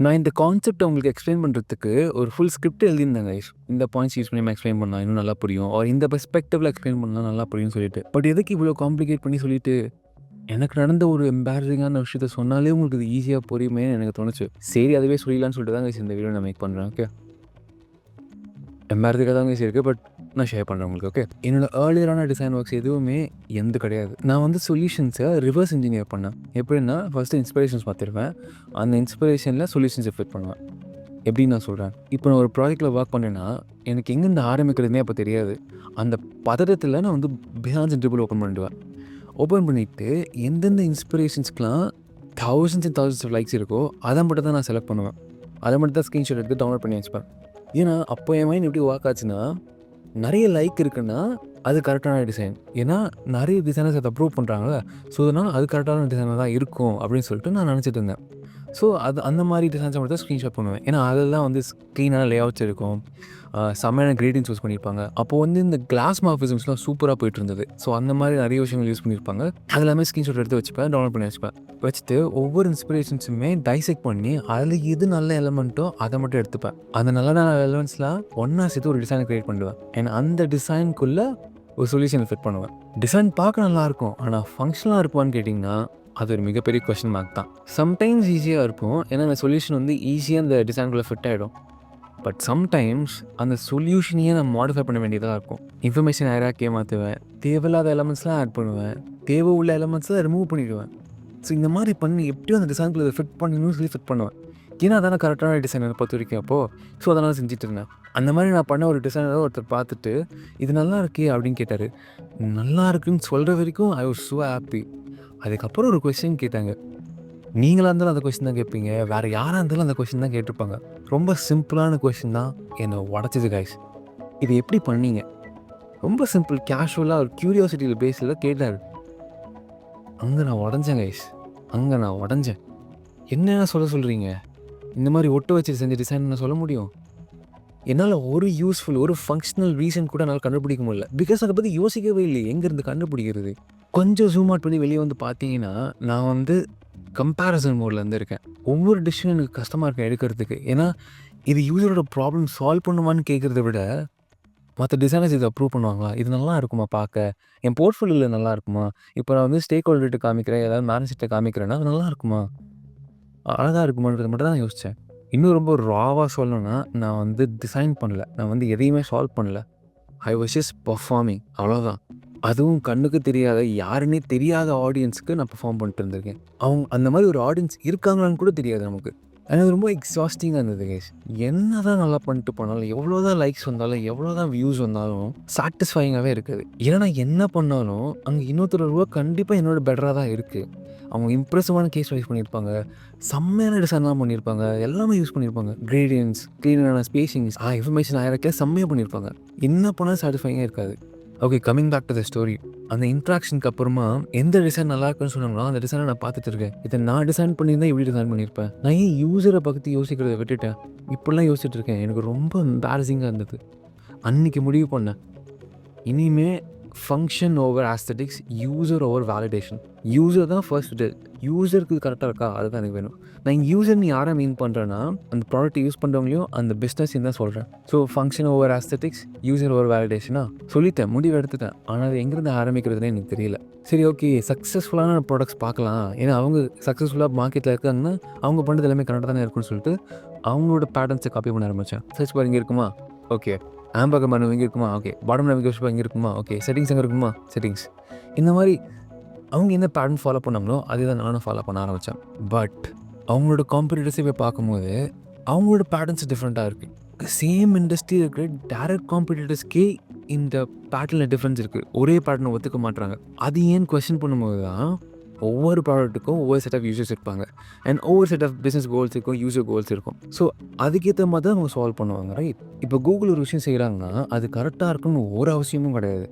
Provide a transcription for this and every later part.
நான் இந்த கான்செப்ட்ட உங்களுக்கு எக்ஸ்ப்ளைன் பண்றதுக்கு ஒரு ஃபுல் ஸ்கிரிப்ட் எழுதியிருந்தேன் கைஸ். இந்த பாயிண்ட்ஸ் யூஸ் பண்ணி நம்ம எக்ஸ்ப்ளைன் பண்ணா இன்னும் நல்லா புரியும். ஆர் இந்த பெர்ஸ்பெக்டிவ்ல எக்ஸ்ப்ளைன் பண்ணா நல்லா புரியும்னு சொல்லிட்டு. பட் எதுக்கு இவ்வளோ காம்ப்ளிகேட் பண்ணி சொல்லிட்டு, எனக்கு நடந்த ஒரு எம்பாரசிங்கான விஷயத்த சொன்னாலே உங்களுக்கு இது ஈஸியா புரியுமேன்னு எனக்கு தோணுச்சு. சரி அதுவே சொல்லிடலான்னு சொல்லிட்டு தான் கைஸ் இந்த வீடியோ நான் மேக் பண்றேன். ஓகே. எம்பாரசிங்கா தான் கைஸ் இருக்கு. பட் நான் ஷேர் பண்றேன் உங்களுக்கு. ஓகே. என்னோட ஏர்லியரான டிசைன் ஒர்க்ஸ் எதுவுமே எந்து கிடையாது. நான் வந்து சொல்யூஷன்ஸை ரிவர்ஸ் இன்ஜினியர் பண்ணேன். எப்படின்னா ஃபர்ஸ்ட்டு இன்ஸ்பிரேஷன்ஸ் பார்த்துருவேன். அந்த இன்ஸ்பிரேஷனில் சொல்யூஷன்ஸை ஃபிட் பண்ணுவேன். எப்படின்னு நான் சொல்கிறேன். இப்போ நான் ஒரு ப்ராஜெக்ட்டில் ஒர்க் பண்ணேன்னா, எனக்கு எங்கேருந்து ஆரம்பிக்கிறதுனே அப்போ தெரியாது. அந்த பதட்டத்தில் நான் வந்து பிஹான்ஸ் ட்ரிபிள் ஓப்பன் பண்ணிடுவேன். ஓப்பன் பண்ணிவிட்டு எந்தெந்த இன்ஸ்பிரேஷன்ஸ்க்கெலாம் thousands and thousands of likes இருக்கோ அதை மட்டும் தான் நான் செலக்ட் பண்ணுவேன். அதை மட்டும் தான் ஸ்க்ரீன்ஷாட் எடுத்து டவுன்லோட் பண்ணி வச்சுப்பேன். ஏன்னா அப்போ என் மைண்ட் எப்படி ஒர்க் ஆச்சுன்னா, நிறைய லைக் இருக்குன்னா அது கரெக்டான டிசைன். ஏன்னா நிறைய டிசைனர்ஸ் அதை அப்ரூவ் பண்ணுறாங்களே, ஸோ அதனால் அது கரெக்டான டிசைனாக தான் இருக்கும் அப்படின்னு சொல்லிட்டு நான் நினச்சிட்டு இருந்தேன். ஸோ அது அந்த மாதிரி டிசைன்ஸை மட்டும் தான் ஸ்க்ரீன்ஷாட் பண்ணுவேன். ஏன்னா அதில் வந்து க்ளீனான லேஅவுட்ஸ் இருக்கும், செம்மையான கிரேடியன்ஸ் யூஸ் பண்ணியிருப்பாங்க. அப்போது வந்து இந்த கிளாஸ் மார்ஃபிசம்ஸ்லாம் சூப்பராக போயிட்டு இருந்தது. ஸோ அந்த மாதிரி நிறைய விஷயங்கள் யூஸ் பண்ணியிருப்பாங்க. அது எல்லாமே ஸ்க்ரீன்ஷாட் எடுத்து வச்சுப்பேன், டவுன்லோட் பண்ணி வச்சுப்பேன். வச்சுட்டு ஒவ்வொரு இன்ஸ்பிரேஷன்ஸுமே டைசெக்ட் பண்ணி அதில் எது நல்ல எலமெண்ட்டோ அதை மட்டும் எடுத்துப்பேன். அந்த நல்ல எலமெண்ட்ஸ்லாம் ஒன்றா சேர்த்து ஒரு டிசைனை க்ரியேட் பண்ணுவேன். ஏன்னா அந்த டிசைனுக்குள்ளே ஒரு சொல்யூஷனை ஃபிட் பண்ணுவேன். டிசைன் பார்க்க நல்லாயிருக்கும், ஆனால் ஃபங்க்ஷனலாக இருப்பான்னு கேட்டிங்கன்னா அது ஒரு மிகப்பெரிய கொஸ்டின் மார்க் தான். சம்டைம்ஸ் ஈஸியாக இருக்கும், ஏன்னா அந்த சொல்யூஷன் வந்து ஈஸியாக அந்த டிசைனுக்குள்ளே ஃபிட் ஆகிடும். பட் சம்டைம்ஸ் அந்த சொல்யூஷனையே நான் மாடிஃபை பண்ண வேண்டியதாக இருக்கும். இன்ஃபர்மேஷன் ஹைரார்க்கியை மாற்றுவேன், தேவையில்லாத எலமெண்ட்ஸ்லாம் ஆட் பண்ணுவேன், தேவை உள்ள எலமெண்ட்ஸ்லாம் ரிமூவ் பண்ணிவிடுவேன். ஸோ இந்த மாதிரி பண்ணி எப்படியும் அந்த டிசைனுக்குள்ளே ஃபிட் பண்ணணும்னு சொல்லி ஃபிட் பண்ணுவேன். ஏன்னா அதான கரெக்டான டிசைனர் பொறுத்த வரைக்கும் அப்போது. ஸோ அதனால் செஞ்சுட்டு இருந்தேன். அந்த மாதிரி நான் பண்ண ஒரு டிசைனரை ஒருத்தர் பார்த்துட்டு இது நல்லா இருக்கே அப்படின்னு கேட்டார். நல்லா இருக்குன்னு சொல்கிற வரைக்கும் ஐ வாஸ் ஸோ ஹாப்பி. அதுக்கப்புறம் ஒரு கொஸ்டின் கேட்டாங்க. நீங்களாக இருந்தாலும் அந்த கொஸ்டின் தான் கேட்பீங்க, வேறு யாராக இருந்தாலும் அந்த கொஸ்டின் தான் கேட்டிருப்பாங்க. ரொம்ப சிம்பிளான கொஸ்டின் தான் என்னை உடச்சிது கைஸ். இது எப்படி பண்ணீங்க? ரொம்ப சிம்பிள், கேஷுவலாக ஒரு க்யூரியாசிட்டியில் பேஸில் கேட்டார். அங்கே நான் உடஞ்சேன் கைஸ். அங்கே நான் உடஞ்சேன். என்னென்ன சொல்கிறீங்க? இந்த மாதிரி ஒட்டு வச்சு செஞ்ச டிசைன் நான் சொல்ல முடியும்? என்னால் ஒரு யூஸ்ஃபுல் ஒரு ஃபங்க்ஷனல் ரீசன் கூட என்னால் கண்டுபிடிக்க முடியல. பிகாஸ் அதை பற்றி யோசிக்கவே இல்லை, எங்கேருந்து கண்டுபிடிக்கிறது. கொஞ்சம் ஜூம் அவுட் பண்ணி வெளியே வந்து பார்த்தீங்கன்னா, நான் வந்து கம்பேரிசன் மோடில் இருக்கேன். ஒவ்வொரு டிஷ்ஷும் எனக்கு கஷ்டமாக இருக்கும் எடுக்கிறதுக்கு. ஏன்னா இது யூசரோட ப்ராப்ளம் சால்வ் பண்ணுவான்னு கேட்குறத விட, மற்ற டிசைனர்ஸ் இதை அப்ரூவ் பண்ணுவாங்களா, இது நல்லா இருக்குமா பார்க்க, என் போர்ட்ஃபோலியோவில் நல்லா இருக்குமா, இப்போ நான் வந்து ஸ்டேக் ஹோல்டர்கிட்ட காமிக்கிறேன், ஏதாவது மேனேஜர்கிட்ட காமிக்கிறேன்னா அது நல்லா இருக்குமா, அழகாக இருக்குமான்றது மட்டும் தான் யோசித்தேன். இன்னும் ரொம்ப ராவாக சொல்லணும்னா, நான் வந்து டிசைன் பண்ணல, நான் வந்து எதையுமே சால்வ் பண்ணல. ஐ வாஸ் ஜஸ்ட் பெர்ஃபார்மிங், அவ்வளோதான். அதுவும் கண்ணுக்கு தெரியாத, யாருன்னே தெரியாத ஆடியன்ஸுக்கு நான் பெர்ஃபார்ம் பண்ணிட்டு இருந்திருக்கேன். அந்த மாதிரி ஒரு ஆடியன்ஸ் இருக்காங்களான்னு கூட தெரியாது நமக்கு. அது ரொம்ப எக்ஸாஸ்டிங்காக இருந்தது கைஸ். என்ன தான் நல்லா பண்ணிட்டு போனாலும், எவ்வளோ தான் லைக்ஸ் வந்தாலும், எவ்வளோ தான் வியூஸ் வந்தாலும் சாட்டிஸ்ஃபைங்காகவே இருக்குது. ஏன்னா நான் என்ன பண்ணாலும் அங்கே இன்னொருத்தர் ரூபா கண்டிப்பாக என்னோட பெட்டராக தான் இருக்குது. அவங்க இம்ப்ரெசிவான கேஸ் வைஸ் பண்ணியிருப்பாங்க, செம்மையான டிசைன்லாம் பண்ணியிருப்பாங்க, எல்லாமே யூஸ் பண்ணியிருப்பாங்க. கிரேடியன்ஸ், க்ளீனான ஸ்பேசிங்ஸ், இன்ஃபர்மேஷன் ஆயிரக்கே செம்மையாக பண்ணியிருப்பாங்க. என்ன பண்ணாலும் சாட்டிஸ்ஃபைங்காக இருக்காது. Okay, coming back to the story. அந்த இன்ட்ராக்ஷனுக்கு அப்புறமா எந்த டிசைன் நல்லா இருக்குன்னு சொன்னாங்களோ அந்த டிசைனை நான் பார்த்துட்டு இருக்கேன். இதை நான் டிசைன் பண்ணியிருந்தா எப்படி டிசைன் பண்ணியிருப்பேன்? நான் ஏன் யூசரை பற்றி யோசிக்கிறத விட்டுட்டேன்? இப்படிலாம் யோசிச்சுட்டு இருக்கேன். எனக்கு ரொம்ப எம்பாரசிங்காக இருந்தது. அன்றைக்கி முடிவு பண்ணேன், இனிமே function over aesthetics, user over validation. User தான் ஃபர்ஸ்ட்டு. யூசருக்கு கரெக்டாக இருக்கா, அதுதான் எனக்கு வேணும். நான் யூசர் நீ யாரை மீன் பண்ணுறேன்னா, அந்த ப்ராடக்ட் யூஸ் பண்ணுறவங்களையும் அந்த பிஸ்னஸையும் தான் சொல்கிறேன். So function over aesthetics, user over வேலிடேஷனா சொல்லிட்டேன், முடிவு எடுத்துட்டேன். ஆனால் அது எங்கேருந்து ஆரம்பிக்கிறதுனே எனக்கு தெரியல. சரி, ஓகே, சக்ஸஸ்ஃபுல்லான ப்ராடக்ட்ஸ் பார்க்கலாம். ஏன்னா அவங்க சக்ஸஸ்ஃபுல்லாக மார்க்கெட்டில் இருக்காங்கன்னா அவங்க பண்ணுறது எல்லாமே கரெக்டாக தானே இருக்குன்னு சொல்லிட்டு அவங்களோட பேட்டர்ன்ஸை காப்பி பண்ண ஆரம்பித்தேன். சர்ச் பார் இங்கே இருக்குமா, ஓகே. ஆம்பர் மனு இங்கே இருக்குமா, ஓகே. பாட்டம் நேவிகேஷன் இங்கே இருக்குமா, ஓகே. செட்டிங்ஸ் எங்கே இருக்குமா, செட்டிங்ஸ். இந்த மாதிரி அவங்க என்ன பேட்டர்ன் ஃபாலோ பண்ணாங்களோ அதே தான் நானும் ஃபாலோ பண்ண ஆரம்பித்தேன். பட் அவங்களோட காம்படிட்டர்ஸை போய் பார்க்கும்போது அவங்களோட பேட்டர்ன்ஸ் டிஃப்ரெண்ட்டாக இருக்குது. சேம் இண்டஸ்ட்ரி இருக்கிற டேரக்ட் காம்படிட்டர்ஸ்க்கே இந்த பேட்டர்னில் டிஃப்ரென்ஸ் இருக்குது. ஒரே பேட்டர்னை ஒத்துக்க மாட்டுறாங்க. அது ஏன் கொஸ்டின் பண்ணும்போது தான் ஒவ்வொரு ப்ராடக்ட்டுக்கும் ஒவ்வொரு செட் ஆஃப் யூசர்ஸ் இருப்பாங்க, அண்ட் ஒவ்வொரு செட் ஆஃப் பிஸ்னஸ் கோல்ஸ் இருக்கும், யூசர் கோல்ஸ் இருக்கும். ஸோ அதுக்கேற்ற மாதிரி தான் அவங்க சால்வ் பண்ணுவாங்க, ரைட்? இப்போ கூகுள் ஒரு விஷயம் செய்கிறாங்கன்னா அது கரெக்டாக இருக்குன்னு ஒரு அவசியமும் கிடையாது.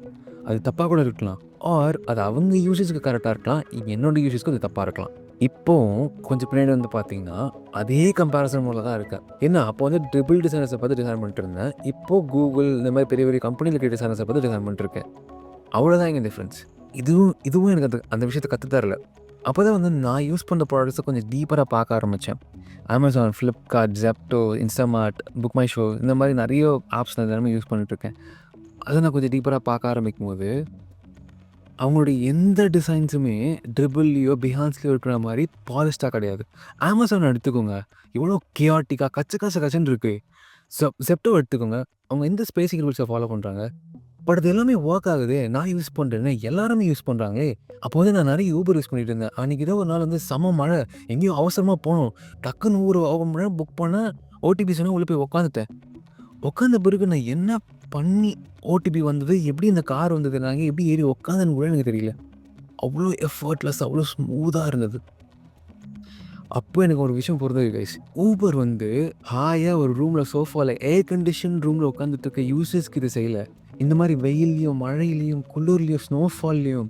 அது தப்பாக கூட இருக்கலாம், ஆர் அது அவங்க யூசர்ஸ்க்கு கரெக்டாக இருக்கலாம், என்னோட யூசர்ஸ்க்கு அது தப்பாக இருக்கலாம். இப்போது கொஞ்சம் பின்னாடி வந்து பார்த்தீங்கன்னா அதே கம்பேரிசன் மூலம் தான் இருக்கேன். ஏன்னா அப்போ வந்து ட்ரிபிள் டிசைனர்ஸை பார்த்து டிசைன் பண்ணிட்டு இருந்தேன். இப்போது கூகுள் இந்த மாதிரி பெரிய பெரிய கம்பெனியில் இருக்க டிசைனர்ஸை பார்த்து டிசைன் பண்ணிட்டுருக்கேன். அவ்வளோதான் எங்கள் டிஃப்ரென்ஸ். இதுவும் எனக்கு அந்த விஷயத்தை கற்று தரல. அப்போ தான் வந்து நான் யூஸ் பண்ணுற ப்ராடக்ட்ஸை கொஞ்சம் டீப்பராக பார்க்க ஆரம்பித்தேன். Amazon, Flipkart, Zepto, Instamart, book my show இந்த மாதிரி நிறைய ஆப்ஸ் நான் தினமும் யூஸ் பண்ணிட்டுருக்கேன். அதை நான் கொஞ்சம் டீப்பராக பார்க்க ஆரம்பிக்கும்போது அவங்களுடைய எந்த டிசைன்ஸுமே ட்ரிபிள்லையோ பிஹான்ஸ்லையோ இருக்கிற மாதிரி பாலிஷ்டாக கிடையாது. அமேசான் எடுத்துக்கோங்க, எவ்வளோ கியாட்டிக்காக கச்சன்னு இருக்குது. செப்டோ எடுத்துக்கோங்க, அவங்க எந்த ஸ்பேசிக் ரூல்ஸை ஃபாலோ பண்ணுறாங்க, பட் அது எல்லாமே ஒர்க் ஆகுது. நான் யூஸ் பண்ணுறேன்னு எல்லாருமே யூஸ் பண்ணுறாங்களே. அப்போ வந்து நான் நிறைய ஊபர் யூஸ் பண்ணிட்டு இருந்தேன். அன்றைக்கி ஏதோ ஒரு நாள் வந்து செம மழை, எங்கேயோ அவசரமாக போனோம், டக்குன்னு ஒரு மழை புக் பண்ணேன், ஓடிபி சொன்னால் உள்ளே போய் உட்காந்துட்டேன். உட்காந்த பிறகு நான் என்ன பண்ணி ஓடிபி வந்தது, எப்படி இந்த கார் வந்தது, நாங்கள் எப்படி ஏறி உட்காந்துன்னு கூட எனக்கு தெரியல. அவ்வளோ எஃபர்ட்லெஸ், அவ்வளோ ஸ்மூத்தாக இருந்தது. அப்போ எனக்கு ஒரு விஷயம் புரிஞ்சது கைஸ். ஊபர் வந்து ஹாயாக ஒரு ரூமில் சோஃபாவில் ஏர் கண்டிஷன் ரூமில் உட்காந்துட்டு இருக்க யூசர்ஸ்க்கு இது செய்யலை. இந்த மாதிரி வெயில்லையும் மழையிலையும் குளிர்லையும் ஸ்னோஃபால்லையும்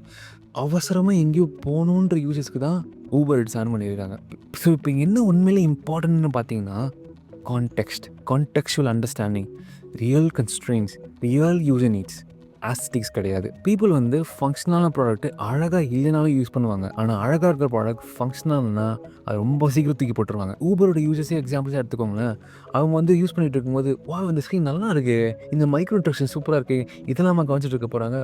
அவசரமாக எங்கேயோ போகணுன்ற யூசர்ஸ்க்கு தான் ஊபர் டிசைன் பண்ணியிருக்காங்க. ஸோ இப்போ என்ன உண்மையிலே இம்பார்ட்டன்ட்னு பார்த்தீங்கன்னா contextual understanding, real constrains, real user needs, asterisk கிடையாது. பீப்புள் வந்து ஃபங்க்ஷனலான ப்ராடக்ட்டு அழகாக இல்லைனாலும் யூஸ் பண்ணுவாங்க. ஆனால் அழகாக இருக்கிற ப்ராடக்ட் ஃபங்க்ஷனல்னா அது ரொம்ப சீக்கிரம் தூக்கி போட்டுருவாங்க. ஊபரோட யூசர்ஸே எக்ஸாம்பிள்ஸாக எடுத்துக்கோங்களேன். அவங்க வந்து யூஸ் பண்ணிகிட்டு இருக்கும்போது இந்த ஸ்க்ரீன் நல்லா இருக்குது, இந்த மைக்ரோ இன்ட்ராக்ஷன் சூப்பராக இருக்குது, இதெல்லாம் கவனிச்சிட்டு இருக்க போகிறாங்க.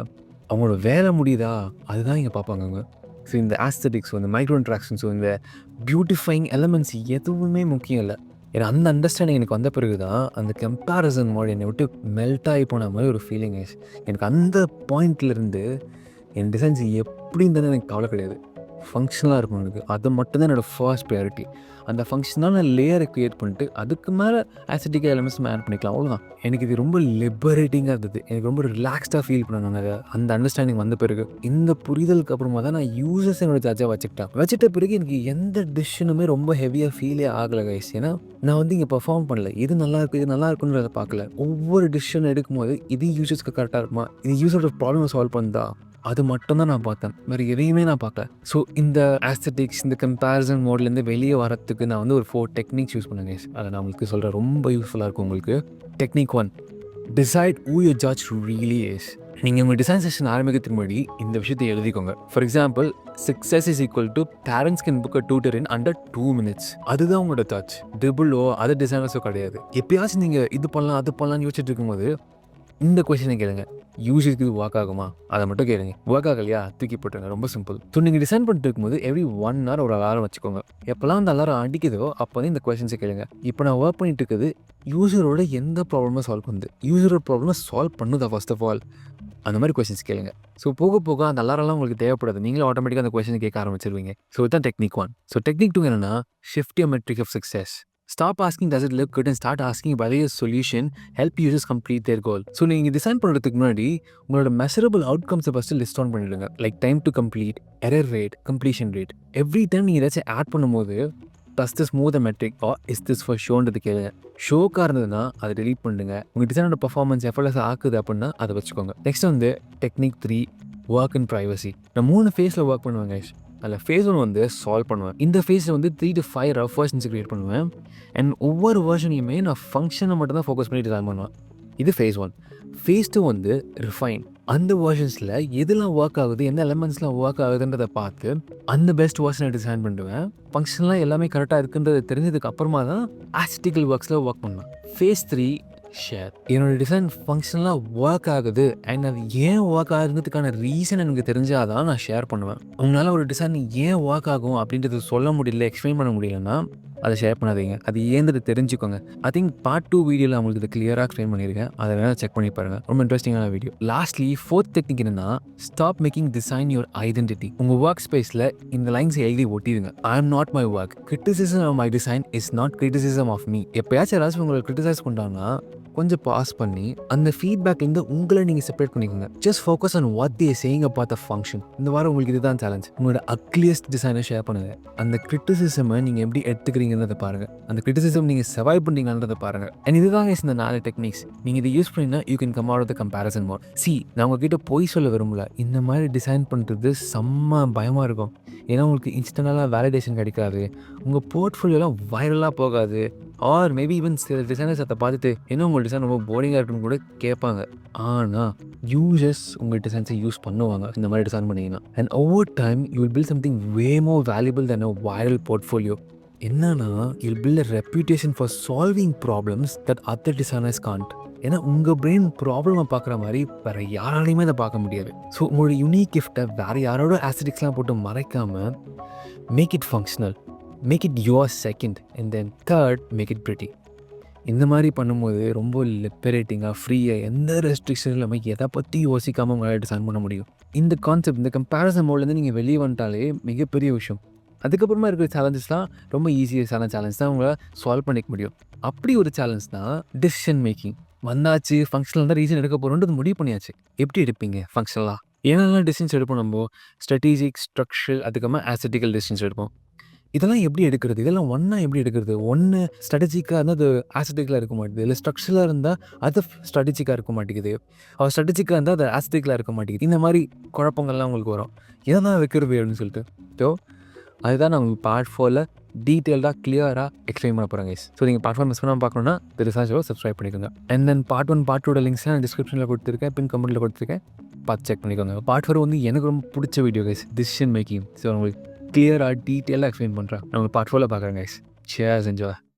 அவங்களோட வேலை முடியுதா அதுதான் இங்கே பார்ப்பாங்க அவங்க. ஸோ இந்த ஆஸ்தட்டிக்ஸோ இந்த மைக்ரோ இன்ட்ராக்ஷன்ஸோ இந்த பியூட்டிஃபைங் எலமெண்ட்ஸ் எதுவுமே முக்கியம் இல்லை. ஏன்னா அந்த அண்டர்ஸ்டாண்டிங் எனக்கு வந்த பிறகு தான் அந்த கம்பேரிசன் மோட் என்னை விட்டு மெல்ட் ஆகி போன மாதிரி ஒரு ஃபீலிங் ஆயிடுச்சு. எனக்கு அந்த பாயிண்ட்லேருந்து என் டிசைன்ஸ் எப்படி இருந்ததுன்னு எனக்கு கவலை கிடையாது. ஃபங்க்ஷனலாக இருக்கும் எனக்கு, அது மட்டும்தான் என்னோடய ஃபர்ஸ்ட் ப்ரையாரிட்டி. அந்த ஃபங்க்ஷனான லேயரை க்ரியேட் பண்ணிட்டு அதுக்கு மேலே ஆஸ்தட்டிக் எலமெண்ட்ஸ் ஆட் பண்ணிக்கலாம், அவ்வளோதான். எனக்கு இது ரொம்ப லிபரேட்டிங்காக இருந்தது. எனக்கு ரொம்ப ரிலாக்ஸ்டாக ஃபீல் பண்ணாங்க அந்த அண்டர்ஸ்டாண்டிங் வந்த பிறகு. இந்த புரிதலுக்கு அப்புறமா தான் நான் யூசர்ஸ் என்னோட ஜட்ஜாக வச்சுட்ட பிறகு எனக்கு எந்த டிசிஷனுமே ரொம்ப ஹெவியாக ஃபீலே ஆகலை கைஸ். ஏன்னா நான் வந்து இங்கே பெர்ஃபார்ம் பண்ணல, இது நல்லா இருக்குது இது நல்லா இருக்குன்றதை பார்க்கல. ஒவ்வொரு டிசிஷன் எடுக்கும்போது இது யூசர்ஸ்க்கு கரெக்டாக இருக்குமா, இது யூசரோட ப்ராப்ளமை சால்வ் பண்ணுதா, அது மட்டும்தான் நான் பார்த்தேன், வேறு எதையுமே நான் பார்க்கல. ஸோ இந்த ஆஸ்தட்டிக்ஸ் இந்த கம்பேரிசன் மோட்லேருந்து வெளியே வரத்துக்கு நான் வந்து ஒரு 4 டெக்னிக்ஸ் யூஸ் பண்ணுங்க. அதை நான் உங்களுக்கு சொல்கிறேன், ரொம்ப யூஸ்ஃபுல்லாக இருக்கும் உங்களுக்கு. Technique 1, decide who your judge really is. நீங்கள் உங்கள் டிசைன் செஷன் ஆரம்பிக்கிறதுக்கு முன்னாடி இந்த விஷயத்தை எழுதிக்கோங்க. For example, success is equal to parents can book a tutor in under 2 minutes. அதுதான் உங்களோட ஜட்ஜ். ட்ரிபிளோ அதர் டிசைனர்ஸோ கிடையாது. எப்பயாச்சும் நீங்கள் இது பண்ணலாம் அது பண்ணலாம்னு யோசிச்சுட்டு இருக்கும்போது இந்த கொஸ்டினை கேளுங்க, யூஸருக்கு இது ஒர்க் ஆகுமா, அதை மட்டும் கேளுங்க. ஒர்க் ஆகலையா தூக்கி போட்டுருங்க, ரொம்ப சிம்பிள். ஸோ நீங்கள் டிசைன் பண்ணிட்டு இருக்கும்போது எவ்ரி 1 hour ஒரு அலாரம் வச்சுக்கோங்க. எப்போல்லாம் அந்த அலாரம் அடிக்குதோ அப்போ வந்து இந்த கொஸ்டின்ஸை கேளுங்க. இப்போ நான் ஒர்க் பண்ணிட்டு இருக்குது யூஸரோட எந்த ப்ராப்ளமாக சால்வ் பண்ணுது, யூஸரோட ப்ராப்ளமை சால்வ் பண்ணுதா ஃபர்ஸ்ட் ஆஃப் ஆல், அந்த மாதிரி கொஸ்டின்ஸ் கேளுங்க. ஸோ போக போக அந்த அலாரம்லாம் உங்களுக்கு தேவைப்படாது, நீங்களே ஆட்டோமேட்டிக்காக அந்த கொஸ்டின் கேட்க ஆரம்பிச்சிருவீங்க. ஸோ இதுதான் டெக்னிக் 1. ஸோ டெக்னிக் 2 என்னென்னா, shift your metric of success. Stop asking does it look good and start asking whether your solution help users complete their goal. So நீங்கள் டிசைன் பண்ணுறதுக்கு முன்னாடி உங்களோட மெஷரபிள் அவுட்கம்ஸை ஃபஸ்ட்டு லிஸ்ட் ஆன் பண்ணிவிடுங்க. Like time to complete, error rate, completion rate. Every time நீங்கள் ஏதாச்சும் add பண்ணும்போது does this move the metric or is this for showன்றது கேளுங்க. ஷோக்காக இருந்ததுன்னா அதை டெலீட் பண்ணுங்க. உங்கள் டிசைனோட பர்ஃபார்மன்ஸ் எஃபர்ட்லெஸ் ஆக்குது அப்படின்னா அதை வச்சுக்கோங்க. நெக்ஸ்ட் வந்து டெக்னிக் 3, ஒர்க் இன் ப்ரைவசி. நான் 3 ஃபேஸில் ஒர்க் பண்ணுவேன் கைஸ். அதில் ஃபேஸ் 1 வந்து சால்வ் பண்ணுவேன். இந்த ஃபேஸில் வந்து 3 to 5 ரஃப் வெர்ஷன்ஸ் க்ரியேட் பண்ணுவேன். அண்ட் ஒவ்வொரு வெர்ஷனையுமே நான் ஃபங்க்ஷனை மட்டும் தான் ஃபோக்கஸ் பண்ணி டிசைன் பண்ணுவேன். இது ஃபேஸ் 1. ஃபேஸ் 2 வந்து ரிஃபைன். அந்த வெர்ஷன்ஸில் எதெல்லாம் ஒர்க் ஆகுது, எந்த எலமெண்ட்ஸ்லாம் ஒர்க் ஆகுதுன்றதை பார்த்து அந்த பெஸ்ட் வெர்ஷனை டிசைன் பண்ணுவேன். ஃபங்க்ஷன்லாம் எல்லாமே கரெக்டாக இருக்குன்றது தெரிஞ்சதுக்கு அப்புறமா தான் ஆஸ்டிக்கல் ஒர்க்ஸில் ஒர்க் பண்ணுவேன். Phase 3 share. என்னோட டிசைன் ஃபங்க்ஷனலாக ஒர்க் ஆகுது அண்ட் அது ஏன் ஒர்க் ஆகுதுன்றதுக்கான ரீசன் எனக்கு தெரிஞ்சால் தான் நான் ஷேர் பண்ணுவேன். உங்களால் ஒரு டிசைன் ஏன் ஒர்க் ஆகும் அப்படின்றது சொல்ல முடியல, எக்ஸ்பிளைன் பண்ண முடியலன்னா அதை ஷேர் பண்ணாதீங்க, அது ஏன்றது தெரிஞ்சுக்கோங்க. ஐ திங்க் பார்ட் 2 வீடியோவில் உங்களுக்கு இது கிளியராக எக்ஸ்பிளைன் பண்ணியிருக்கேன், அதை வேணால் செக் பண்ணி பாருங்கள், ரொம்ப இன்ட்ரெஸ்டிங்கான வீடியோ. லாஸ்ட்லி 4th டெக்னிக் என்னன்னா, stop making design your identity. உங்கள் ஒர்க் ஸ்பேஸில் இந்த லைன்ஸ் எழுதி ஒட்டிடுங்க. I am not my work, criticism of my design is not criticism of me. எப்போயாச்சும் யாராச்சும் உங்களை கிரிட்டிசைஸ் பண்ணாங்கன்னா கொஞ்சம் பாஸ் பண்ணி அந்த ஃபீட்பேக்லேருந்து உங்களை நீங்கள் செப்பரேட் பண்ணிக்கோங்க. Just focus on what they saying about the function. இந்த வாரம் உங்களுக்கு இதுதான் சேலஞ்ச். உங்களோட அக்லியஸ்ட் டிசைனை ஷேர் பண்ணுங்கள். அந்த கிரிட்டிசிசமை நீங்கள் எப்படி எடுத்துக்கிறீங்கன்றதை பாருங்கள், அந்த கிரிட்டிசிசம் நீங்கள் சர்வைவ் பண்ணுறீங்கன்றதை பாருங்கள். அண்ட் இதுதான் இந்த 4 டெக்னிக்ஸ். நீங்கள் இதை யூஸ் பண்ணினா you can come out of the comparison mode. நான் உங்ககிட்ட போய் சொல்ல விரும்பல, இந்த மாதிரி டிசைன் பண்ணுறது செம்ம பயமாக இருக்கும். ஏன்னா உங்களுக்கு இன்ஸ்டன்டாக வேலிடேஷன் கிடைக்காது, உங்கள் போர்ட்ஃபோலியோலாம் வைரலாக போகாது. ஆர் மேபி ஈவன் சில டிசைனர்ஸ் அதை பார்த்துட்டு என்ன உங்கள் டிசைன் ரொம்ப போரிங்காக இருக்குன்னு கூட கேட்பாங்க. ஆனால் யூசர்ஸ் உங்கள் டிசைன்ஸை யூஸ் பண்ணுவாங்க இந்த மாதிரி டிசைன் பண்ணிங்கன்னா. And over time you will build something way more valuable then a viral portfolio. என்னன்னா you'll build a reputation for solving problems that other designers can't. ஏன்னா உங்கள் பிரெயின் ப்ராப்ளமை பார்க்குற மாதிரி வேறு யாராலையுமே அதை பார்க்க முடியாது. ஸோ உங்களோட யூனிக் கிஃப்ட்டை வேறு யாரோட ஆஸ்தட்டிக்ஸ்லாம் போட்டு மறைக்காமல் make it functional, make it your second, and then third make it pretty. இந்த மாதிரி பண்ணும்போது ரொம்ப லிபரேட்டிங்காக ஃப்ரீயாக எந்த ரெஸ்ட்ரிக்ஷன் இல்லாமல் எதை பற்றி யோசிக்காமல் உங்களால் டிசைன் பண்ண முடியும். இந்த கான்செப்ட், இந்த கம்பேரிசன் மோட்லேருந்து நீங்கள் வெளியே வந்துட்டாலே மிகப்பெரிய விஷயம். அதுக்கப்புறமா இருக்கிற சேலஞ்சஸ்லாம் ரொம்ப ஈஸியஸான சேலஞ்ச் தான் உங்களால் சால்வ் பண்ணிக்க முடியும். அப்படி ஒரு சேலஞ்ச் தான் டெசிஷன் மேக்கிங். வந்தாச்சு, ஃபங்க்ஷனல் தான் ரீசன் எடுக்க போகிறோன்றது முடிவு பண்ணியாச்சு. எப்படி எடுப்பீங்க ஃபங்க்ஷனலாக? ஏன்னெல்லாம் டெசிஷன்ஸ் எடுப்போம் நம்ம? ஸ்ட்ராட்டஜிக், ஸ்ட்ரக்சரல், அதுக்கப்புறமா ஆஸ்தட்டிக்கல் டெசிஷன்ஸ் எடுப்போம். இதெல்லாம் எப்படி எடுக்கிறது? இதெல்லாம் ஒன்றா எப்படி எடுக்கிறது? ஒன்று ஸ்ட்ராட்டஜிக்காக இருந்தால் அது ஆஸ்தட்டிக்கலாக இருக்க மாட்டேங்குது, இல்லை ஸ்ட்ரக்சரலாக இருந்தால் அது ஸ்ட்ராட்டஜிக்காக இருக்க மாட்டேங்குது, ஸ்ட்ராட்டஜிக்காக இருந்தால் அது ஆஸ்தட்டிக்கலாக இருக்க மாட்டேங்குது. இந்த மாதிரி குழப்பங்கள்லாம் உங்களுக்கு வரும். எதை தான் வைக்கிறது அப்படின்னு சொல்லிட்டு. ஸோ அதுதான் நான் உங்களுக்கு பார்ட் 4ல் டீட்டெயில்டாக கிளியராக எக்ஸ்பிளைன் பண்ண போகிறேன் கைஸ். ஸோ நீங்கள் பார்ட் 4 மிஸ் பண்ணாமல் பார்க்கணுன்னா ரிசர்ச்சோ சப்ஸ்கிரைப் பண்ணிக்கோங்க. And then part 1 part 2 links நான் டிஸ்கிரிப்ஷனில் கொடுத்துருக்கேன், பின் கமெண்ட்டில் கொடுத்துருக்கேன், பார்த்து செக் பண்ணிக்கோங்க. பார்ட் 4 வந்து எனக்கு ரொம்ப பிடிச்ச video guys, decision making. So உங்களுக்கு கிளியராக டீட்டெயிலாக எக்ஸ்பிளைன் பண்ணுறேன். நான் உங்களுக்கு பார்ட் 4ல் பார்க்குறேன் கைஸ். Cheers, enjoy.